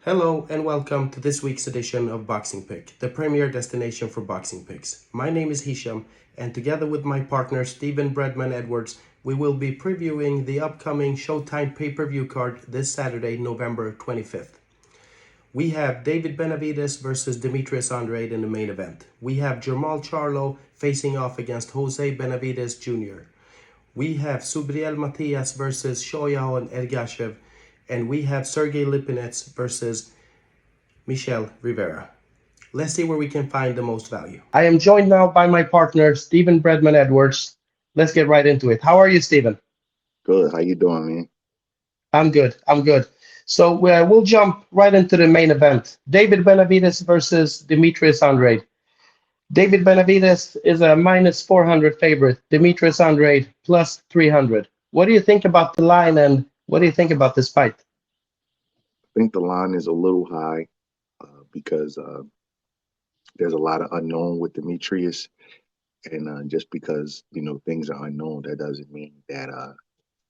Hello and welcome to this week's edition of Boxing Pick, the premier destination for boxing picks. My name is Hisham, and together with my partner Stephen Breadman Edwards, we will be previewing the upcoming Showtime pay-per-view card this Saturday, November 25th. We have David Benavidez versus Demetrius Andrade in the main event. We have Jermall Charlo facing off against José Benavidez Jr. We have Subriel Matias versus Shohjahon Ergashev, and we have Sergey Lipinets versus Michel Rivera. Let's see where we can find the most value. I am joined now by my partner, Stephen Breadman Edwards. Let's get right into it. How are you, Stephen? Good. How you doing, man? I'm good. So we'll jump right into the main event. David Benavidez versus Demetrius Andrade. David Benavidez is a minus 400 favorite. Demetrius Andrade plus 300. What do you think about the line, and what do you think about this fight? I think the line is a little high because there's a lot of unknown with Demetrius, and just because things are unknown, that doesn't mean that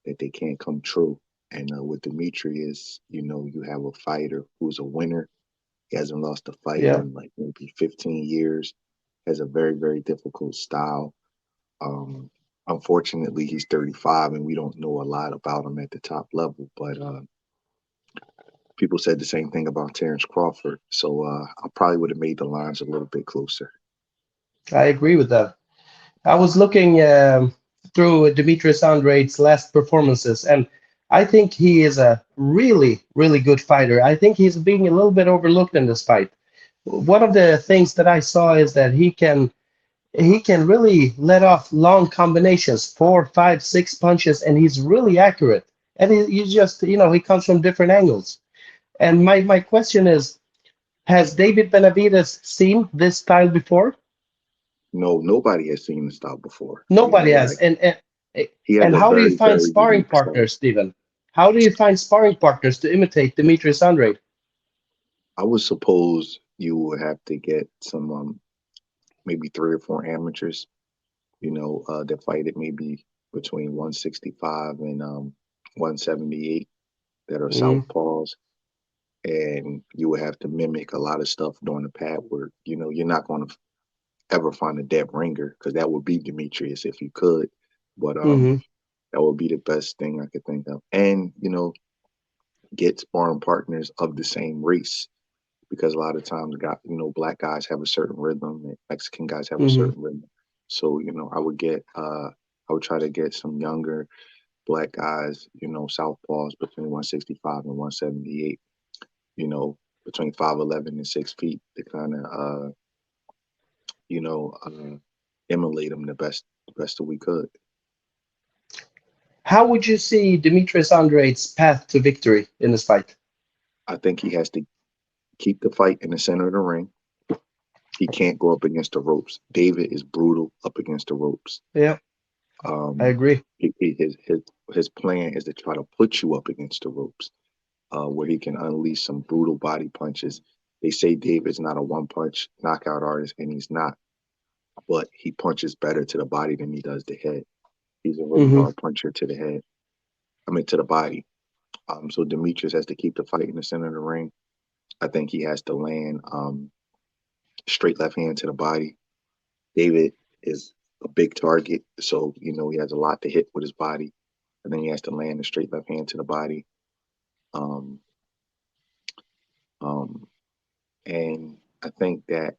they can't come true. And with Demetrius, you have a fighter who's a winner. He hasn't lost a fight in like maybe 15 years. Has a very, very difficult style. Unfortunately, he's 35, and we don't know a lot about him at the top level. But people said the same thing about Terrence Crawford. So I probably would have made the lines a little bit closer. I agree with that. I was looking through Demetrius Andrade's last performances, and I think he is a really, really good fighter. I think he's being a little bit overlooked in this fight. One of the things that I saw is that he can really let off long combinations, 4, 5, 6 punches, and he's really accurate. And he just, he comes from different angles. And my question is, has David Benavidez seen this style before? No, nobody has seen the style before. Nobody has. And how do you find sparring partners, Stephen? How do you find sparring partners to imitate Demetrius Andrade? I would suppose you would have to get some maybe 3 or 4 amateurs, that fight at maybe between 165 and 178 that are southpaws. And you would have to mimic a lot of stuff during the pad work. You're not going to ever find a dead ringer, because that would be Demetrius if you could. But that would be the best thing I could think of. And, get sparring partners of the same race, because a lot of times, black guys have a certain rhythm and Mexican guys have a certain rhythm. So, I would try to get some younger black guys, southpaws between 165 and 178, between 5'11" and 6 feet, to kind of, emulate them the best that we could. How would you see Demetrius Andrade's path to victory in this fight? I think he has to keep the fight in the center of the ring. He can't go up against the ropes. David is brutal up against the ropes. Yeah, I agree. His plan is to try to put you up against the ropes, where he can unleash some brutal body punches. They say David's not a one-punch knockout artist, and he's not. But he punches better to the body than he does the head. He's a really hard puncher to the head. To the body. So Demetrius has to keep the fight in the center of the ring. I think he has to land straight left hand to the body. David is a big target, so he has a lot to hit with his body. And then he has to land a straight left hand to the body. And I think that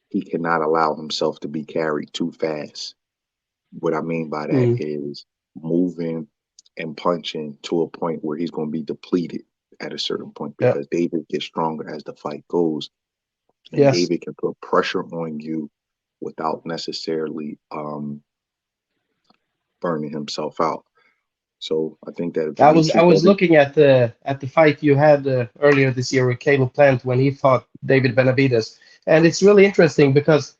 he cannot allow himself to be carried too fast. What I mean by that is moving and punching to a point where he's going to be depleted at a certain point, because David gets stronger as the fight goes. And David can put pressure on you without necessarily burning himself out. So I think that I was looking at the fight you had earlier this year with Caleb Plant when he fought David Benavidez, and it's really interesting because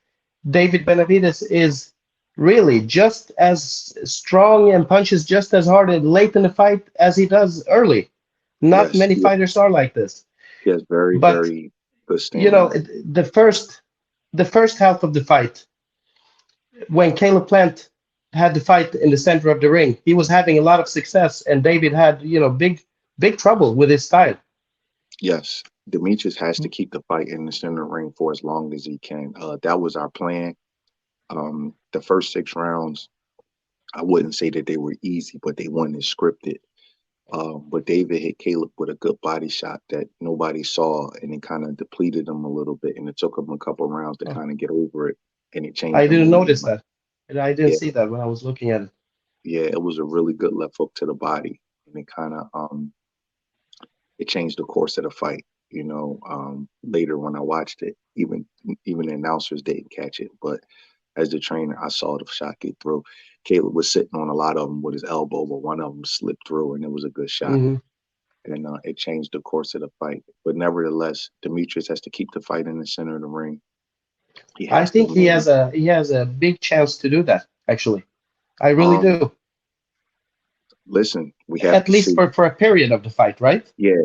David Benavidez is really just as strong and punches just as hard late in the fight as he does early. Not many fighters are like this. He has very good stand. The first half of the fight, when Caleb Plant had the fight in the center of the ring, he was having a lot of success, and David had big trouble with his style. Yes, Demetrius has to keep the fight in the center ring for as long as he can. That was our plan. The first 6 rounds, I wouldn't say that they were easy, but they weren't as scripted. But David hit Caleb with a good body shot that nobody saw, and it kind of depleted him a little bit, and it took him a couple rounds to Oh, kind of get over it, and it changed I the didn't momentum. notice that. And I didn't Yeah, see that when I was looking at it. yeah, it was a really good left hook to the body, and it kind of it changed the course of the fight. Later when I watched it, even the announcers didn't catch it, but as the trainer, I saw the shot get through. Caleb was sitting on a lot of them with his elbow, but one of them slipped through, and it was a good shot. Hmm. And it changed the course of the fight. But nevertheless, Demetrius has to keep the fight in the center of the ring. He I has to think know. he has a big chance to do that, actually. I really Um, do. listen, we have At to least see. for a period of the fight, right? Yeah,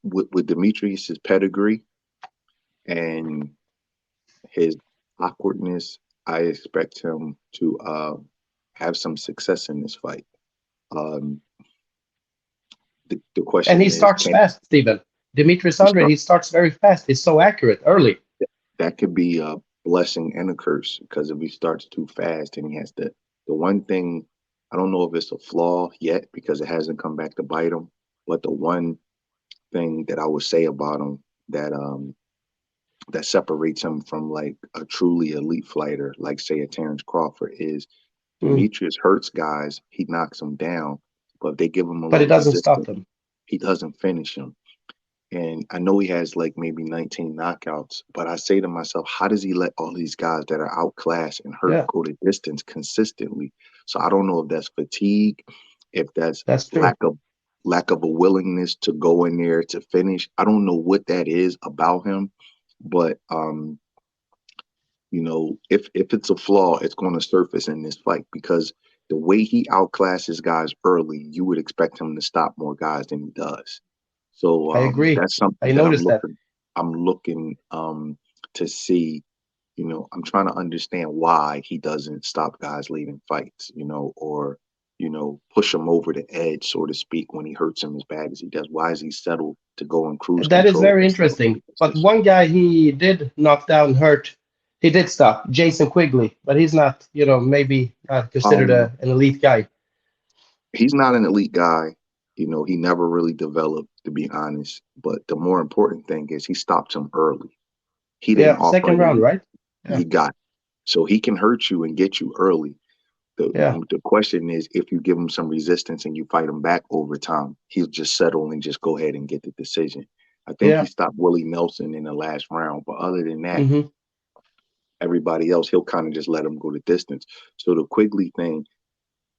with Demetrius's pedigree and his awkwardness, I expect him to have some success in this fight. Um, the And he question is, starts fast, Steven. Demetrius he Andrade, start? he starts very fast. He's so accurate early. That could be a blessing and a curse because if he starts too fast and he has to, the one thing, I don't know if it's a flaw yet because it hasn't come back to bite him, but the one thing that I would say about him that separates him from like a truly elite fighter, like say a Terrence Crawford, is Mm. Demetrius hurts guys, he knocks them down, but if they give him a But it little doesn't stop resistance, them. he doesn't finish him. And I know he has like maybe 19 knockouts, but I say to myself, how does he let all these guys that are outclassed and hurt Yeah, go to distance consistently? So I don't know if that's fatigue, if that's that's true. lack of a willingness to go in there to finish. I don't know what that is about him, but if it's a flaw, it's going to surface in this fight because the way he outclasses guys early, you would expect him to stop more guys than he does. So I agree. that's something I that I'm noticed that. looking I'm looking to see. I'm trying to understand why he doesn't stop guys late in fights, or push him over the edge, so to speak, when he hurts him as bad as he does. Why is he settled to go in cruise That is control very instead of interesting. take a But position? one guy he did knock down, hurt. He did stop, Jason Quigley, but he's not, maybe not considered Um, an elite guy. he's not an elite guy. He never really developed, to be honest. But the more important thing is he stopped him early. He didn't Yeah, offer second round, any. right? Yeah, He got so he can hurt you and get you early. The yeah, the question is if you give him some resistance and you fight him back over time, he'll just settle and just go ahead and get the decision. I think he yeah. stopped Willie Nelson in the last round, but other than that, Hmm. everybody else he'll kind of just let him go the distance. So the Quigley thing,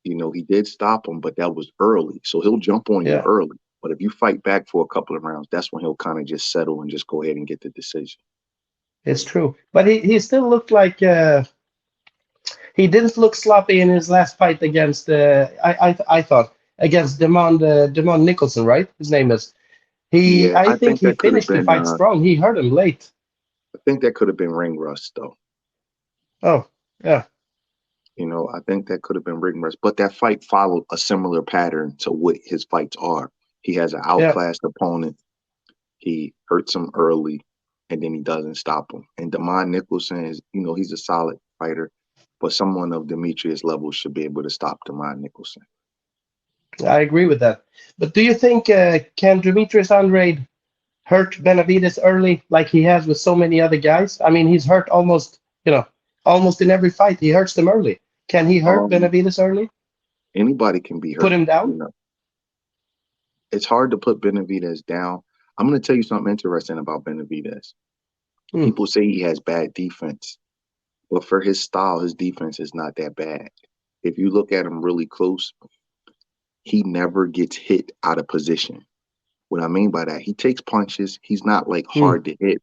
he did stop him, but that was early. So he'll jump on you Yeah, early. But if you fight back for a couple of rounds, that's when he'll kind of just settle and just go ahead and get the decision. it's true. But he still looked like he didn't look sloppy in his last fight against I thought against Demond Nicholson, right? His name is. Yeah, I I think think he that could have finished the been fight strong. He hurt him late. I think that could have been ring rust though. Oh, yeah, I think that could have been ring rust, but that fight followed a similar pattern to what his fights are. He has an yeah. outclassed opponent. He hurts him early, and then he doesn't stop him. And Demond Nicholson is, he's a solid fighter, but someone of Demetrius' level should be able to stop Demond Nicholson. I agree with that. But do you think can Demetrius Andrade hurt Benavidez early like he has with so many other guys? I mean, he's hurt almost in every fight. He hurts them early. Can he hurt Um, Benavidez early? Anybody can be Put hurt. him down? It's hard to put Benavidez down. I'm going to tell you something interesting about Benavidez. Hmm. People say he has bad defense, but for his style, his defense is not that bad. If you look at him really close, he never gets hit out of position. What I mean by that, he takes punches. He's not like Hmm. hard to hit,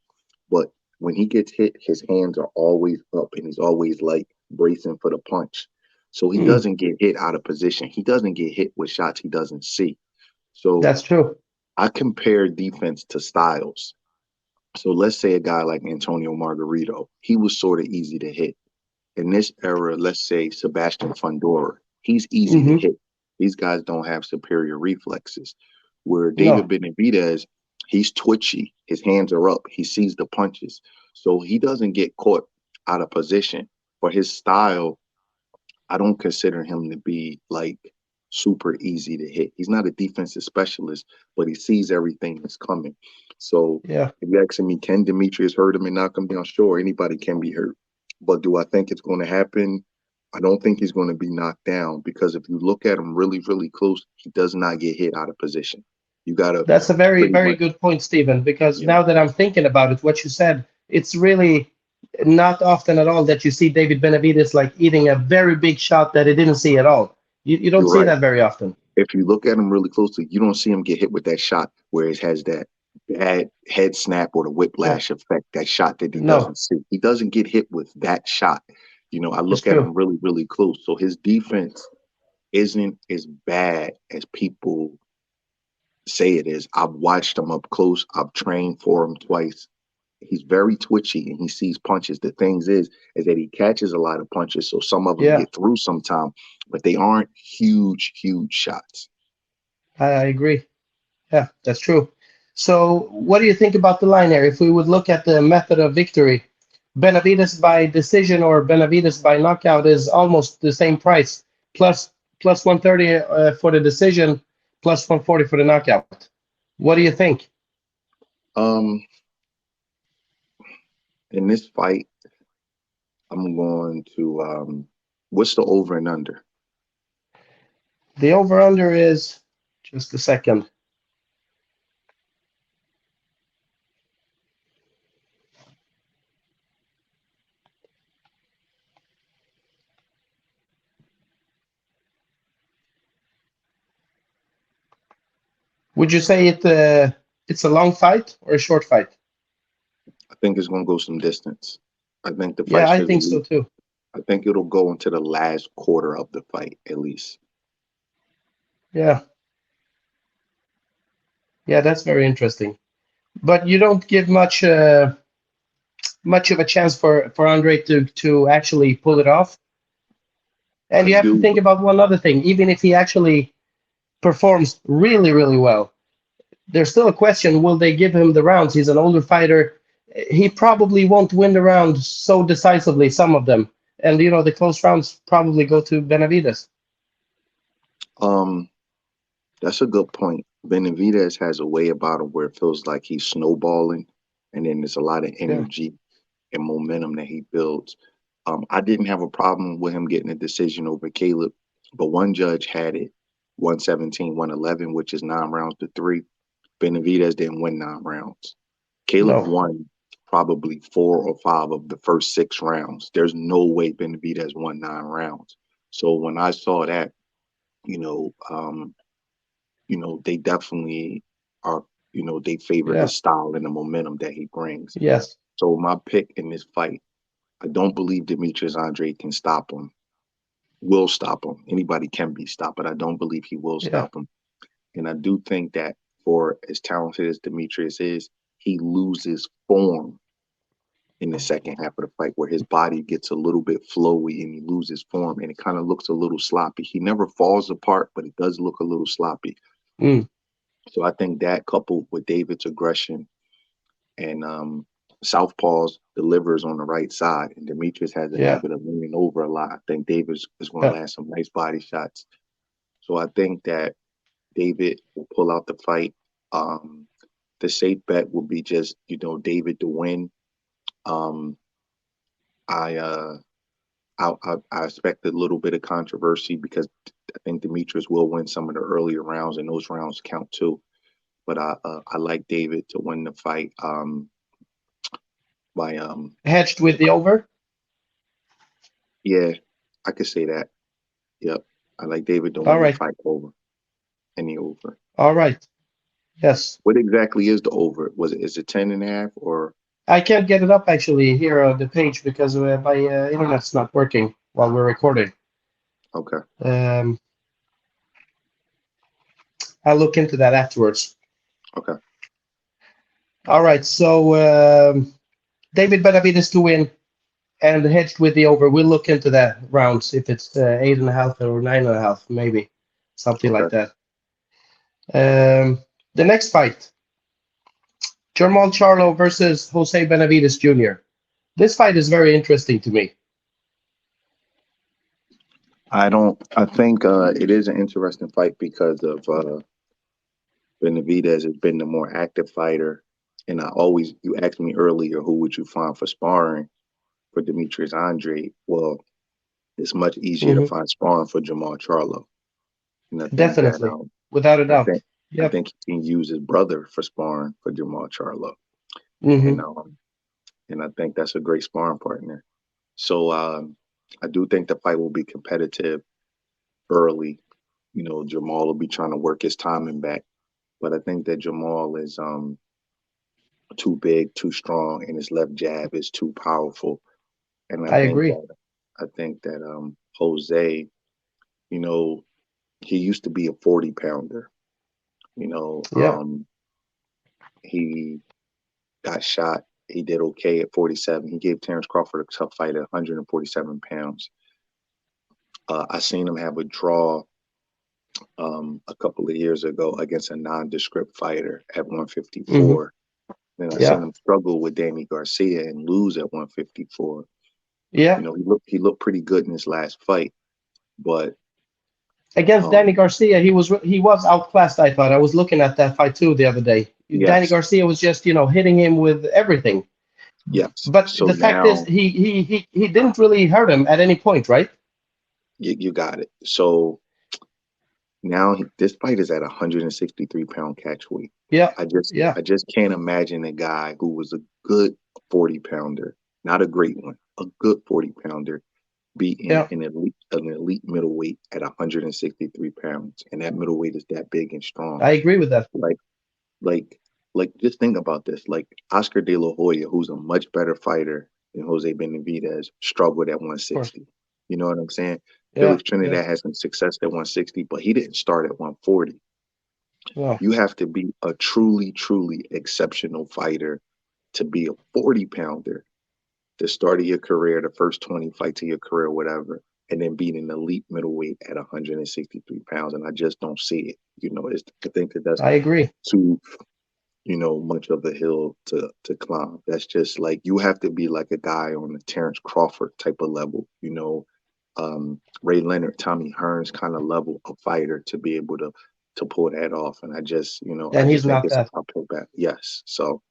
but when he gets hit, his hands are always up and he's always like bracing for the punch. So he Hmm. doesn't get hit out of position. He doesn't get hit with shots he doesn't see. So That's true. I compare defense to styles. So let's say a guy like Antonio Margarito, he was sort of easy to hit. In this era, let's say Sebastian Fundora, he's easy to Hmm. hit. These guys don't have superior reflexes. Where David No. Benavidez, He's twitchy. His hands are up. He sees the punches. So he doesn't get caught out of position. For his style, I don't consider him to be like super easy to hit. He's not a defensive specialist, but he sees everything that's coming. So Yeah. if you're asking me, can Demetrius hurt him and knock him down? Sure, anybody can be hurt. But do I think it's going to happen? I don't think he's going to be knocked down because if you look at him really, really close, he does not get hit out of position. You got to That's a very, pretty very much, good point, Stephen, because yeah, now that I'm thinking about it, what you said, it's really not often at all that you see David Benavidez like eating a very big shot that he didn't see at all. You don't you're see right. that very often. If you look at him really closely, you don't see him get hit with that shot where it has that bad head snap or the Yeah. whiplash effect, that shot that he No, doesn't see. He doesn't get hit with that shot. I it's look at true. him really, really close. So his defense isn't as bad as people say it is. I've watched him up close. I've trained for him twice. He's very twitchy and he sees punches. The thing is that he catches a lot of punches, so some of them Yeah, get through sometime, but they aren't huge, huge shots. I agree. Yeah, that's true. So, what do you think about the line here? If we would look at the method of victory, Benavidez by decision or Benavidez by knockout is almost the same price, plus 130 for the decision, plus 140 for the knockout. What do you think? Um, in this fight, I'm going to what's the over and under? The over under is just a second. Would you say it's a long fight or a short fight? I think it's going to go some distance. I think the fight Yeah, I should think so lead. too. I think it'll go into the last quarter of the fight at least. Yeah, yeah, that's very interesting. But you don't give much of a chance for Andre to actually pull it off. And I you have to do, think about one other thing. Even if he actually performs really, really well, there's still a question, will they give him the rounds? He's an older fighter. He probably won't win the round so decisively, some of them. And, the close rounds probably go to Benavidez. um, that's a good point. Benavidez has a way about him where it feels like he's snowballing, and then there's a lot of Yeah. energy and momentum that he builds. I didn't have a problem with him getting a decision over Caleb, but one judge had it 117, 111, which is 9 rounds to 3. Benavidez didn't win 9 rounds. Caleb No. won probably 4 or 5 of the first 6 rounds. There's no way Benavidez won 9 rounds. So when I saw that, you know, um, they definitely are, they favor Yeah. his style and the momentum that he brings. Yes. So my pick in this fight, I don't believe Demetrius Andrade can stop him. Will stop him. Anybody can be stopped, but I don't believe he will Yeah. stop him. And I do think that for as talented as Demetrius is, he loses form in the second half of the fight where his body gets a little bit flowy and he loses form and it kind of looks a little sloppy. He never falls apart, but it does look a little sloppy. Mm. So I think that coupled with David's aggression and Southpaws delivers on the right side, and Demetrius has a Yeah. habit of leaning over a lot. I think David is going to Yeah. land some nice body shots. So I think that David will pull out the fight. The safe bet will be just David to win. Um, I I expect a little bit of controversy because I think Demetrius will win some of the earlier rounds, and those rounds count too. But I like David to win the fight by Hedged with the over? yeah, I could say that. Yep, I like David to All win the right. fight over any over. All right. Yes. What exactly is the over? Is it 10.5 or I can't get it up actually here on the page because my internet's not working while we're recording. okay? Um, I'll look into that afterwards. Okay. All right. So David Benavidez to win and hedged with the over. We'll look into that rounds if it's 8.5 or 9.5, maybe something like Okay. that. The next fight, Jermall Charlo versus José Benavidez Jr. This fight is very interesting to me. I don't. I think it is an interesting fight because of Benavidez has been the more active fighter, and you asked me earlier, who would you find for sparring for Demetrius Andrade? Well, it's much easier to Hmm. find sparring for Jermall Charlo, and Definitely, without a I doubt. think I Yep. think he can use his brother for sparring for Jermall Charlo, and Hmm. um, and I think that's a great sparring partner. So I do think the fight will be competitive early. You know, Jermall will be trying to work his timing back, but I think that Jermall is too big, too strong, and his left jab is too powerful. And I agree. I think that Jose, you know, he used to be a 40 pounder. You know, Yeah. he got shot. He did okay at 47. He gave Terrence Crawford a tough fight at 147 pounds. I seen him have a draw a couple of years ago against a nondescript fighter at Hmm. 154. Then I seen Yeah. him struggle with Danny Garcia and lose at 154. You Yeah. know, he looked pretty good in his last fight, but Against Danny um, Garcia, he was outclassed. I thought I was looking at that fight too the other day. Danny yes, Garcia was just hitting him with everything. yes. But So the fact is, now he didn't really hurt him at any point, right? you got it. So now this fight is at 163-pound catch weight. Yeah. Yeah. I just can't imagine a guy who was a good 40 pounder, not a great one, a good 40 pounder, beating Yeah. an elite middleweight at 163 pounds, and that middleweight is that big and strong. I agree with that. Like like just think about this. Like Oscar De La Hoya, who's a much better fighter than Jose Benavidez, struggled at Of course. 160. You know what I'm saying? Yeah. Felix Yeah. Trinidad had some success at 160, but he didn't start at 140. Well, You have to be a truly, truly exceptional fighter to be a 40 pounder, the start of your career, the first 20 fights of your career, whatever, and then being an elite middleweight at 163 pounds. And I just don't see it. You know, I think that that's I agree. too, much of a hill to climb. That's just like you have to be like a guy on the Terrence Crawford type of level, Ray Leonard, Tommy Hearns kind of level of fighter to be able to pull that off. And I And just he's think not it's an that. uphill battle. Yes. So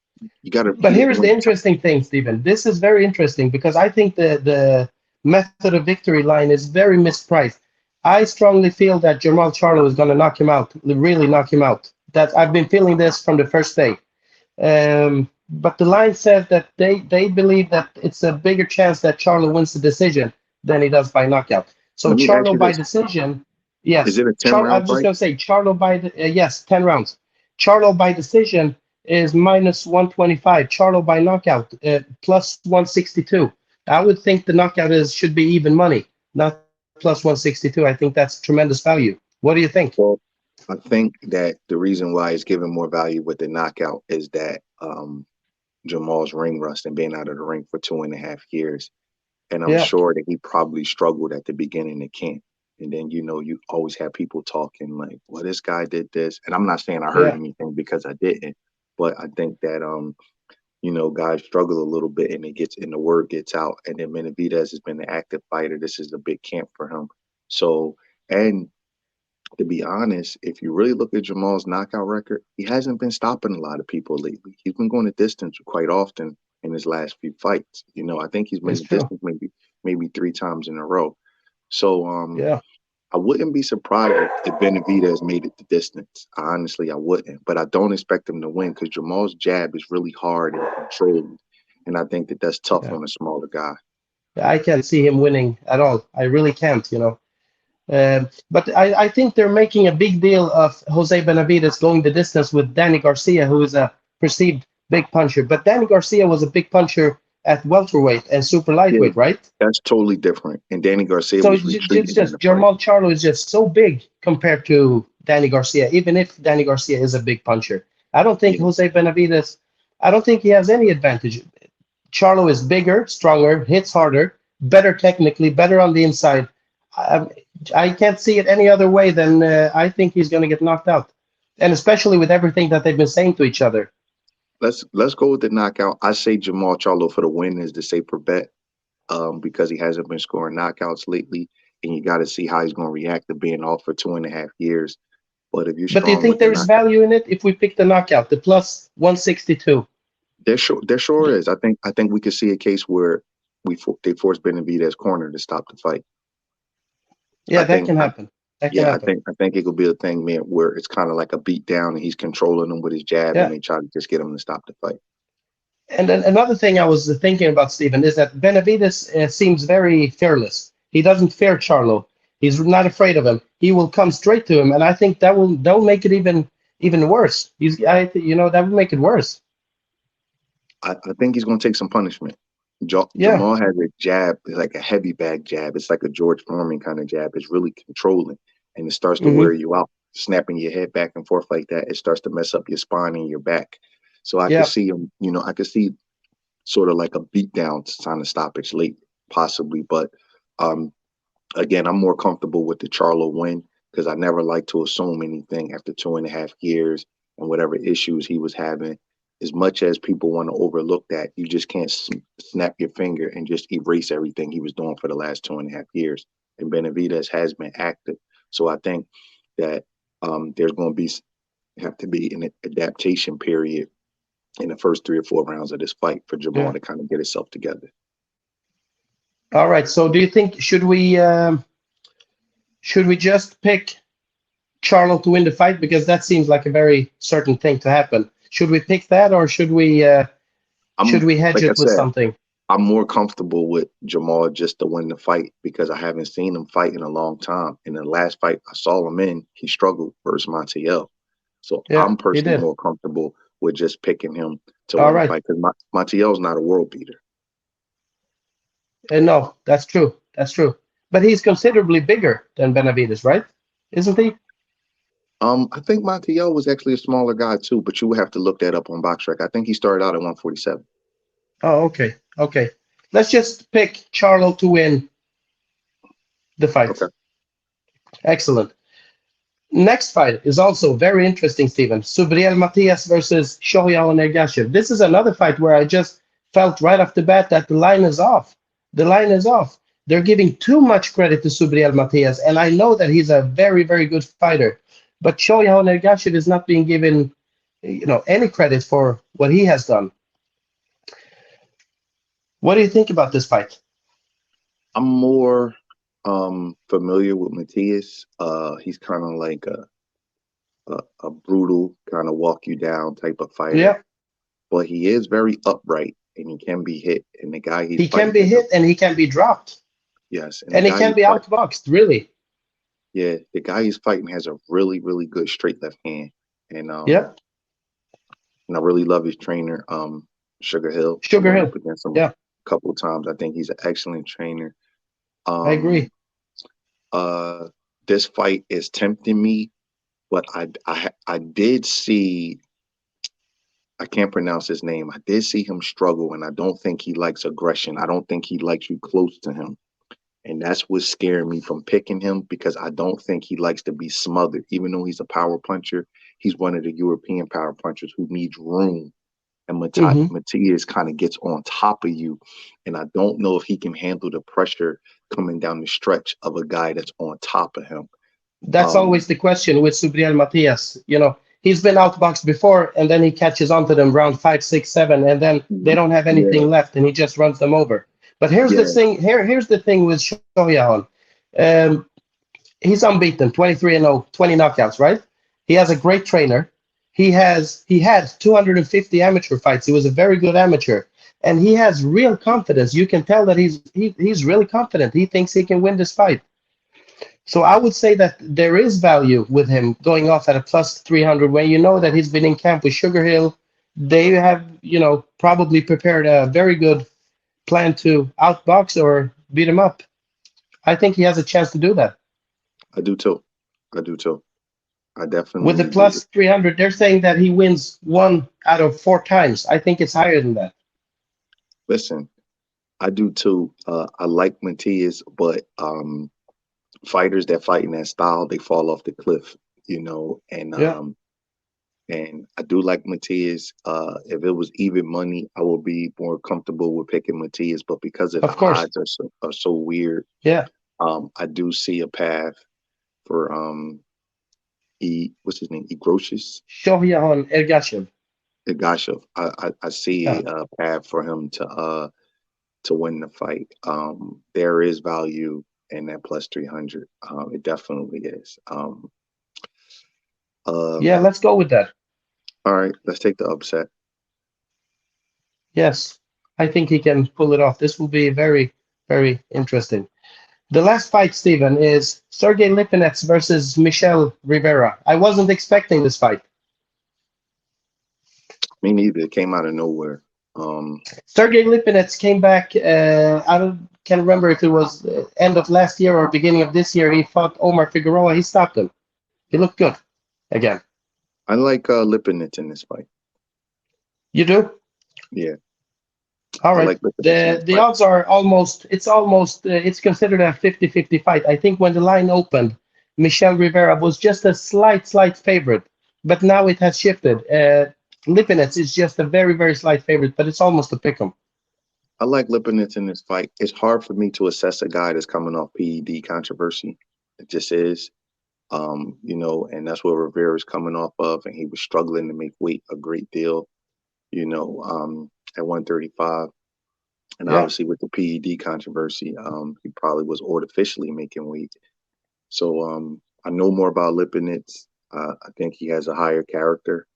you got to But here's the when interesting thing, Stephen. This is very interesting because I think the method of victory line is very mispriced. I strongly feel that Jermall Charlo is going to knock him out, really knock him out. That I've been feeling this from the first day. But the line says that they believe that it's a bigger chance that Charlo wins the decision than he does by knockout. So let me ask Charlo you by this: decision, is yes. it a 10 Charlo, round I'm just fight? going to say Charlo by the yes, 10 rounds. Charlo by decision is minus 125. Charlo by knockout plus 162. I would think the knockout is should be even money, not plus 162. I think that's tremendous value. What do you think? Well, I think that the reason why it's given more value with the knockout is that Jamal's ring rust and being out of the ring for 2.5 years. And I'm Yeah, sure that he probably struggled at the beginning of camp. And then, you always have people talking like, well, this guy did this. And I'm not saying I heard yeah, anything because I didn't, but I think that, guys struggle a little bit and the word gets out. And then Benavidez has been an active fighter. This is a big camp for him. So, and to be honest, if you really look at Jamal's knockout record, he hasn't been stopping a lot of people lately. He's been going the distance quite often in his last few fights. I think he's been it's the true. distance maybe 3 times in a row. So Yeah. I wouldn't be surprised if Benavidez made it the distance. Honestly, I wouldn't, but I don't expect him to win because Jamal's jab is really hard and controlled, and I think that that's tough Yeah. on a smaller guy. I can't see him winning at all. I really can't. But I think they're making a big deal of Jose Benavidez going the distance with Danny Garcia, who is a perceived big puncher. But Danny Garcia was a big puncher at welterweight and super Yeah, lightweight, right? that's totally different. And Danny Garcia So was it's retreating in just the fight. Jermall Charlo is just so big compared to Danny Garcia, even if Danny Garcia is a big puncher. I don't think Yeah. Jose Benavidez, I don't think he has any advantage. Charlo is bigger, stronger, hits harder, better technically, better on the inside. I, I can't see it any other way than I think he's going to get knocked out. And especially with everything that they've been saying to each other. let's go with the knockout. I say Jermall Charlo for the win is the safer bet, because he hasn't been scoring knockouts lately, and you got to see how he's going to react to being off for 2.5 years. But if you're But do you strong think with the there is knockout, value in it if we pick the knockout, the plus 162? there sure is. I think we could see a case where they force Benavidez corner to stop the fight. Yeah, I that think can I, happen. That can Yeah, I happen. think I think it could be a thing, man, where it's kind of like a beat down and he's controlling them with his jab, and Yeah. they try to just get him to stop the fight. And then another thing I was thinking about, Stephen, is that Benavidez seems very fearless. He doesn't fear Charlo. He's not afraid of him. He will come straight to him, and I think that will make it even worse. That will make it worse. I think he's going to take some punishment. Yeah. Jamal has a jab, like a heavy bag jab. It's like a George Foreman kind of jab. It's really controlling, and it starts to Hmm. wear you out, snapping your head back and forth like that. It starts to mess up your spine and your back. So I could Yeah. see him, I could see sort of like a beat down sign of stoppage late, possibly. But um, again, I'm more comfortable with the Charlo win because I never like to assume anything after 2.5 years and whatever issues he was having. As much as people want to overlook that, you just can't snap your finger and just erase everything he was doing for the last 2.5 years. And Benavidez has been active, so I think that there's going to have to be an adaptation period in the first 3 or 4 rounds of this fight for Jamal Yeah. to kind of get himself together. All right. So, do you think should we just pick Charlo to win the fight because that seems like a very certain thing to happen? Should we pick that, or should I'm we hedge like I it with said, something? I'm more comfortable with Jamal just to win the fight because I haven't seen him fight in a long time. In the last fight I saw him in, he struggled versus Montiel. So Yeah, I'm he personally did. more comfortable with just picking him to All win the right. fight because Montiel's not a world beater. No, that's true. That's true. But he's considerably bigger than Benavidez, right? Isn't he? I think Montiel was actually a smaller guy too, but you would have to look that up on BoxRec. I think he started out at 147. Oh, okay. Okay. Let's just pick Charlo to win the fight. Okay. Excellent. Next fight is also very interesting, Stephen. Subriel Matias versus Shohjahon Ergashev. This is another fight where I just felt right off the bat that the line is off. The line is off. They're giving too much credit to Subriel Matias, and I know that he's a very, very good fighter. But Shohjahon Ergashev is not being given, any credit for what he has done. What do you think about this fight? I'm more familiar with Matias. He's kind of like a brutal kind of walk you down type of fighter, Yeah, but he is very upright and he can be hit. And the guy he's he can fighting be has a hit and he can be dropped, yes, and the and he guy can he's be fight outboxed, really. yeah, the guy he's fighting has a really really good straight left hand, and Yeah, I really love his trainer, Sugar Hill. I Sugar went Hill. up against him a Yeah, couple of times. I think he's an excellent trainer. I agree. Um, uh, this fight is tempting me, but I did see. I can't pronounce his name. I did see him struggle, and I don't think he likes aggression. I don't think he likes you close to him. And that's what's scaring me from picking him because I don't think he likes to be smothered. Even though he's a power puncher, he's one of the European power punchers who needs room. And Hmm. Matias kind of gets on top of you. And I don't know if he can handle the pressure coming down the stretch of a guy that's on top of him. That's Um, always the question with Subriel Matias. He's been outboxed before, and then he catches onto them round 5, 6, 7, and then they don't have yeah, anything left, and he just runs them over. But here's the yeah, thing. Here's the thing with Shohjahon. Um, he's unbeaten, 23-0, 20 knockouts, right? He has a great trainer. He had 250 amateur fights. He was a very good amateur, and he has real confidence. You can tell that he's really confident. He thinks he can win this fight. So I would say that there is value with him going off at a plus 300 when you know that he's been in camp with Sugar Hill. They have, probably prepared a very good plan to outbox or beat him up. I think he has a chance to do that. I do too. I do too. I With the definitely do. plus 300, they're saying that he wins 1 out of 4 times. I think it's higher than that. Listen, I do too. I like Matias, but fighters that fight in that style, they fall off the cliff, and Yeah. And I do like Matias. If it was even money, I would be more comfortable with picking Matias. But because of the Of course. odds are so weird, Yeah. I do see a path for what's his name? Egrocious? Shohjahon Ergashev. Ergashev. I see Yeah. a path for him to win the fight. There is value in that plus 300. It definitely is. Yeah, let's go with that. All right, let's take the upset. Yes. I think he can pull it off. This will be very, very interesting. The last fight, Steven, is Sergey Lipinets versus Michel Rivera. I wasn't expecting this fight. Me neither. It came out of nowhere. Sergey Lipinets came back. Can't remember if it was end of last year or beginning of this year. He fought Omar Figueroa. He stopped him. He looked good again. I like Lipinets in this fight. You do? Yeah. All I right. like Lipinets in this The fight. odds are almost. It's considered a 50-50 fight. I think when the line opened, Michel Rivera was just a slight favorite, but now it has shifted. Lipinets is just a very, very slight favorite, but it's almost a pick'em. I like Lipinets in this fight. It's hard for me to assess a guy that's coming off PED controversy. It just is. And that's where Rivera's coming off of, and he was struggling to make weight a great deal, at 135. And Yeah. obviously with the PED controversy, he probably was artificially making weight. So I know more about Lipinets. I think he has a higher character.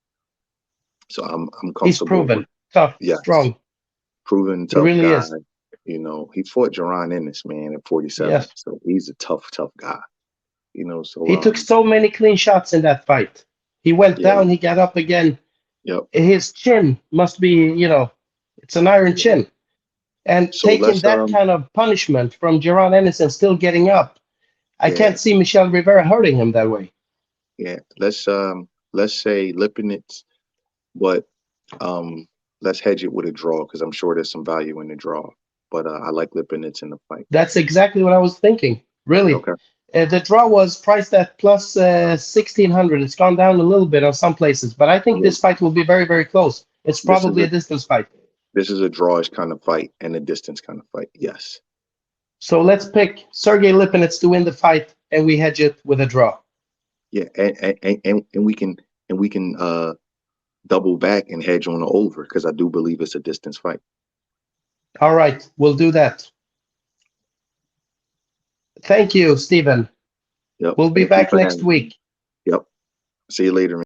So I'm He's comfortable with, proven tough, yes, strong. proven He tough really guy. is. He fought Jerron Ennis, man, at 47. Yes. So he's a tough guy. So He took so many clean shots in that fight. He went yeah, down, he got up again. yep. His chin must be, it's an iron Yeah. chin. And So taking let's that kind of punishment from Jerron Ennis and still getting up, I yeah, can't see Michel Rivera hurting him that way. yeah. Let's say Lipinets, but let's hedge it with a draw because I'm sure there's some value in the draw. But I like Lipinets in the fight. That's exactly what I was thinking, really. Okay. The draw was priced at plus 1,600. It's gone down a little bit on some places, but I think Yeah. this fight will be very, very close. It's This is probably a distance fight. this is a drawish kind of fight and a distance kind of fight. Yes. So let's pick Sergey Lipinets to win the fight, and we hedge it with a draw. Yeah, and we can double back and hedge on the over because I do believe it's a distance fight. All right, we'll do that. Thank you, Stephen. Yep. We'll be Thank you back for next having me. week. Yep. See you later, man.